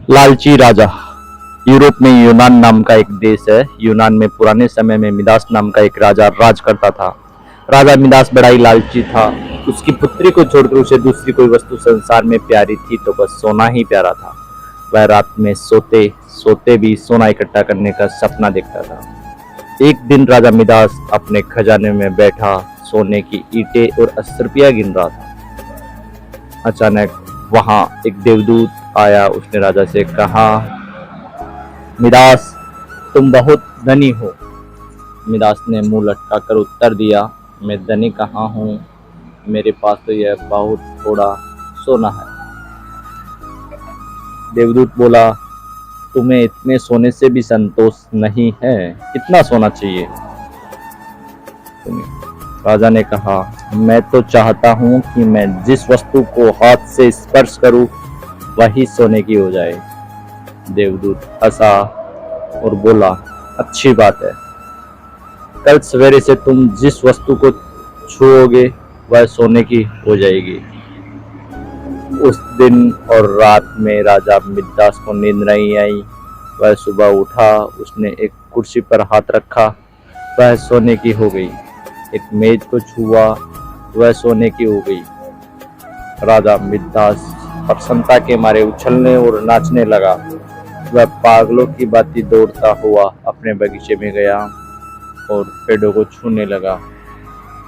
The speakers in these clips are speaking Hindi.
लालची राजा। यूरोप में यूनान नाम का एक देश है। यूनान में पुराने समय में मिदास नाम का एक राजा राज करता था। राजा मिदास बड़ा ही लालची था। उसकी पुत्री को छोड़कर उसे दूसरी कोई वस्तु संसार में प्यारी थी तो बस सोना ही प्यारा था। वह रात में सोते सोते भी सोना इकट्ठा करने का सपना देखता था। एक दिन राजा मिदास अपने खजाने में बैठा सोने की ईंटें और असरपियां गिन रहा था। अचानक वहां एक देवदूत आया। उसने राजा से कहा, मिदास, तुम बहुत धनी हो। मिदास ने मुंह लटकाकर उत्तर दिया, मैं धनी कहाँ हूँ, मेरे पास तो यह बहुत थोड़ा सोना है। देवदूत बोला, तुम्हें इतने सोने से भी संतोष नहीं है, कितना सोना चाहिए तुम्हें? राजा ने कहा, मैं तो चाहता हूँ कि मैं जिस वस्तु को हाथ से स्पर्श करूँ वही सोने की हो जाए। देवदूत हंसा और बोला, अच्छी बात है, कल सवेरे से तुम जिस वस्तु को छुओगे वह सोने की हो जाएगी। उस दिन और रात में राजा मिदास को नींद नहीं आई। वह सुबह उठा, उसने एक कुर्सी पर हाथ रखा, वह सोने की हो गई। एक मेज को छुआ, वह सोने की हो गई। राजा मिदास प्रसन्नता के मारे उछलने और नाचने लगा। वह पागलों की भांति दौड़ता हुआ अपने बगीचे में गया और पेड़ों को छूने लगा।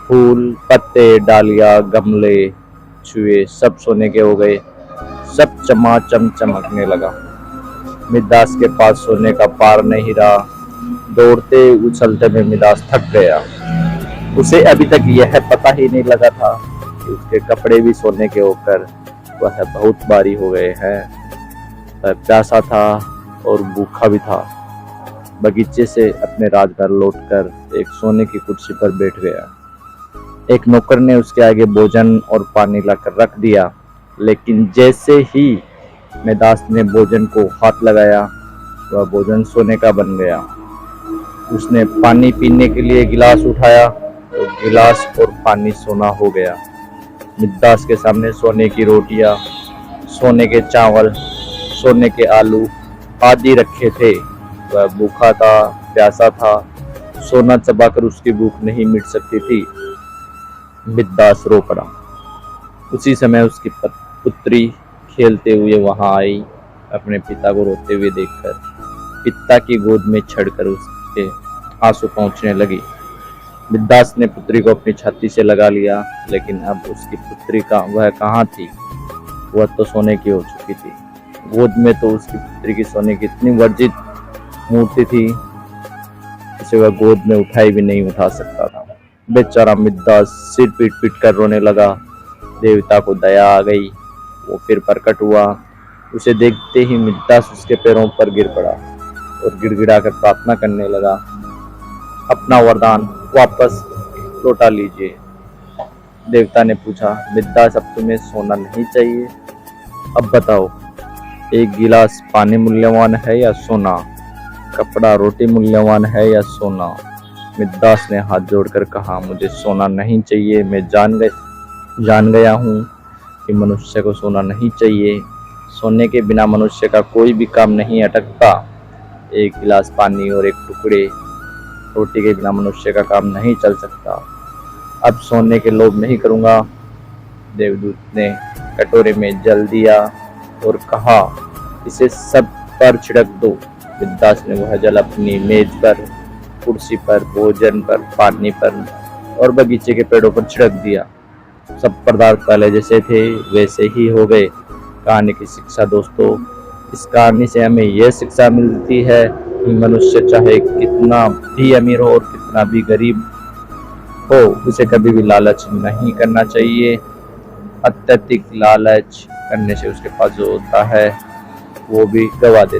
फूल, पत्ते, डालियां, गमले छुए, सब सोने के हो गए। सब चमाचम चमकने लगा। मिदास के पास सोने का पार नहीं रहा। दौड़ते उछलते में मिदास थक गया। उसे अभी तक यह पता ही नहीं लगा था कि उसके कपड़े भी सोने के होकर वह बहुत भारी हो गए हैं। वह प्यासा था और भूखा भी था। बगीचे से अपने राजघर लौटकर एक सोने की कुर्सी पर बैठ गया। एक नौकर ने उसके आगे भोजन और पानी लाकर रख दिया, लेकिन जैसे ही मिदास ने भोजन को हाथ लगाया वह भोजन सोने का बन गया। उसने पानी पीने के लिए गिलास उठाया तो गिलास और पानी सोना हो गया। मिदास के सामने सोने की रोटियां, सोने के चावल, सोने के आलू आदि रखे थे। वह भूखा था, प्यासा था, सोना चबाकर उसकी भूख नहीं मिट सकती थी। मिदास रो पड़ा। उसी समय उसकी पुत्री खेलते हुए वहां आई। अपने पिता को रोते हुए देखकर पिता की गोद में चढ़कर उसके आंसू पहुंचने लगी। मिदास ने पुत्री को अपनी छाती से लगा लिया, लेकिन अब उसकी पुत्री का वह कहाँ थी? वह तो सोने की हो चुकी थी। गोद में तो उसकी पुत्री की सोने की इतनी वर्जित मूर्ति थी, उसे वह गोद में उठाई भी नहीं उठा सकता था। बेचारा मिदास सिर पीट पीट कर रोने लगा। देवता को दया आ गई। वो फिर प्रकट हुआ। उसे देखते ही मिदास उसके पैरों पर गिर पड़ा और गिड़गिड़ाकर प्रार्थना करने लगा, अपना वरदान वापस लौटा लीजिए। देवता ने पूछा, मिदास, अब तुम्हें सोना नहीं चाहिए? अब बताओ, एक गिलास पानी मूल्यवान है या सोना? कपड़ा रोटी मूल्यवान है या सोना? मिदास ने हाथ जोड़कर कहा, मुझे सोना नहीं चाहिए। मैं जान गया हूँ कि मनुष्य को सोना नहीं चाहिए। सोने के बिना मनुष्य का कोई भी काम नहीं अटकता। एक गिलास पानी और एक टुकड़े रोटी के बिना मनुष्य का काम नहीं चल सकता। अब सोने के लोभ नहीं करूँगा। देवदूत ने कटोरे में जल दिया और कहा, इसे सब पर छिड़क दो। मिदास ने वह जल अपनी मेज पर, कुर्सी पर, भोजन पर, पानी पर और बगीचे के पेड़ों पर छिड़क दिया। सब पदार्थ पहले जैसे थे वैसे ही हो गए। कहानी की शिक्षा दोस्तों, इस कहानी से हमें यह शिक्षा मिलती है कि मनुष्य चाहे कितना भी अमीर हो और कितना भी गरीब हो, उसे कभी भी लालच नहीं करना चाहिए। अत्यधिक लालच करने से उसके पास जो होता है वो भी गवा देता है।